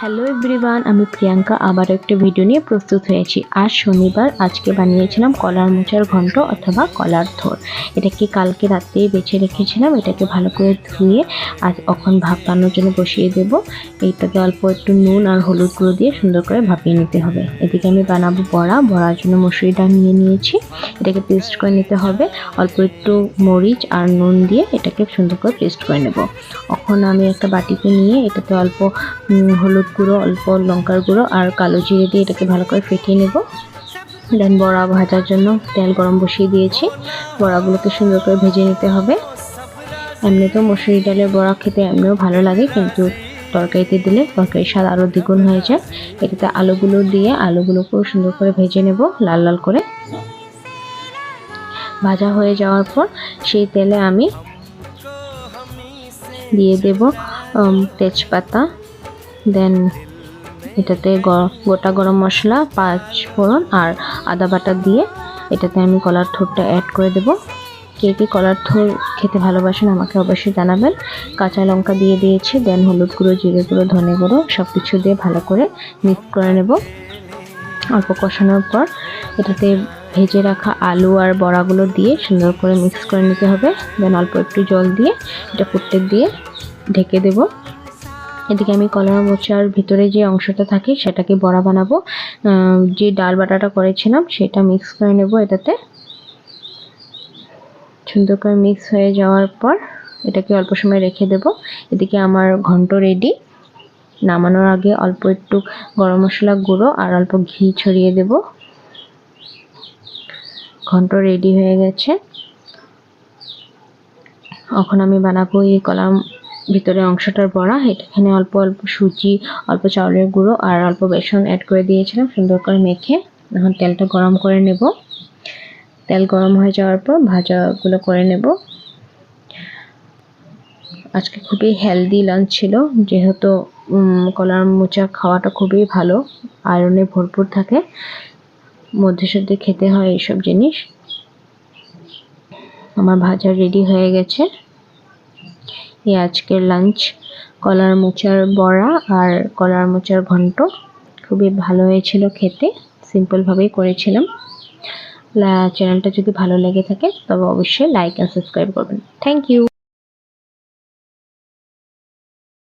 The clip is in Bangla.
হ্যালো এভরিওয়ান, আমি প্রিয়াঙ্কা আবার একটা ভিডিও নিয়ে প্রস্তুত হয়েছি। আজ শনিবার, আজকে বানিয়েছিলাম কলার মোচার ঘন্ট অথবা কলার থোড়। এটাকে কালকে রাত্রেই বেছে রেখেছিলাম। এটাকে ভালো করে ধুয়ে আজ এখন ভাপানোর জন্য বসিয়ে দেব। এইটাকে অল্প একটু নুন আর হলুদ গুঁড়ো দিয়ে সুন্দর করে ভাপিয়ে নিতে হবে। এদিকে আমি বানাবো বড়া। বড়ার জন্য মসুরি ডাল নিয়ে নিয়েছি। এটাকে পেস্ট করে নিতে হবে। অল্প একটু মরিচ আর নুন দিয়ে এটাকে সুন্দর করে পেস্ট করে নেব। এখন আমি একটা বাটিতে নিয়ে এটাতে অল্প হলুদ গুঁড়ো, অল্প লঙ্কার গুঁড়ো আর কালো জিরে দিয়ে এটাকে ভালো করে ফেটিয়ে নেব। দেন বড়া ভাজার জন্য তেল গরম বসিয়ে দিয়েছি। বড়াগুলোকে সুন্দর করে ভেজে নিতে হবে। এমনি তো মসুরি ডালের বড়া খেতে এমনিও ভালো লাগে, কিন্তু তরকারিতে দিলে তরকারির স্বাদ আরও দ্বিগুণ হয়ে যায়। এটাতে আলুগুলো দিয়ে আলুগুলোকেও সুন্দর করে ভেজে নেব লাল লাল করে। ভাজা হয়ে যাওয়ার পর সেই তেলে আমি দিয়ে দেব তেজপাতা, দেন এটাতে গোটা গরম মশলা, 5 ফোড়ন আর আদা বাটা দিয়ে এটাতে আমি কলার থোড়টা অ্যাড করে দেব। কে কে কলার থোড় খেতে ভালোবাসেন আমাকে অবশ্যই জানাবেন। কাঁচা লঙ্কা দিয়ে দিয়েছি, দেন হলুদ গুঁড়ো, জিরে গুঁড়ো, ধনে গুঁড়ো সব কিছু দিয়ে ভালো করে মিক্স করে নেব। অল্প কষানোর পর এটাতে ভেজে রাখা আলু আর বড়াগুলো দিয়ে সুন্দর করে মিক্স করে নিতে হবে। দেন অল্প একটু জল দিয়ে এটা ফুটতে দিয়ে ঢেকে দেব। এদিকে আমি কলার মোচার ভিতরে যে অংশটা থাকে সেটাকে বড়া বানাবো। যে ডাল বাটাটা করেছিলাম সেটা মিক্স করে নেব। এটাতে সুন্দর করে মিক্স হয়ে যাওয়ার পর এটাকে অল্প সময় রেখে দেব। এদিকে আমার ঘন্ট রেডি। নামানোর আগে অল্প একটু গরম মশলা গুঁড়ো আর অল্প ঘি ছড়িয়ে দেব। ঘন্ট রেডি হয়ে গেছে। এখন আমি বানাবো এই কলার ভিতরে অংশটার বড়া। এখানে অল্প অল্প সুজি, অল্প চাউলের গুঁড়ো আর অল্প বেসন অ্যাড করে দিয়েছিলাম সুন্দর করে মেখে। এখন তেলটা গরম করে নেব। তেল গরম হয়ে যাওয়ার পর ভাজাগুলো করে নেব। আজকে খুবই হেলদি লাঞ্চ ছিল, যেহেতু কলার মোচা খাওয়াটা খুবই ভালো, আয়রনে ভরপুর থাকে। মধ্যে সাথে খেতে হয় এইসব জিনিস। আমার ভাজা রেডি হয়ে গেছে। এই আজকের লাঞ্চ কলার মোচার বড়া আর কলার মোচার ঘন্ট খুবই ভালো হয়েছিল খেতে। সিম্পলভাবেই করেছিলাম। চ্যানেলটা যদি ভালো লেগে থাকে তবে অবশ্যই লাইক অ্যান্ড সাবস্ক্রাইব করবেন। Thank you.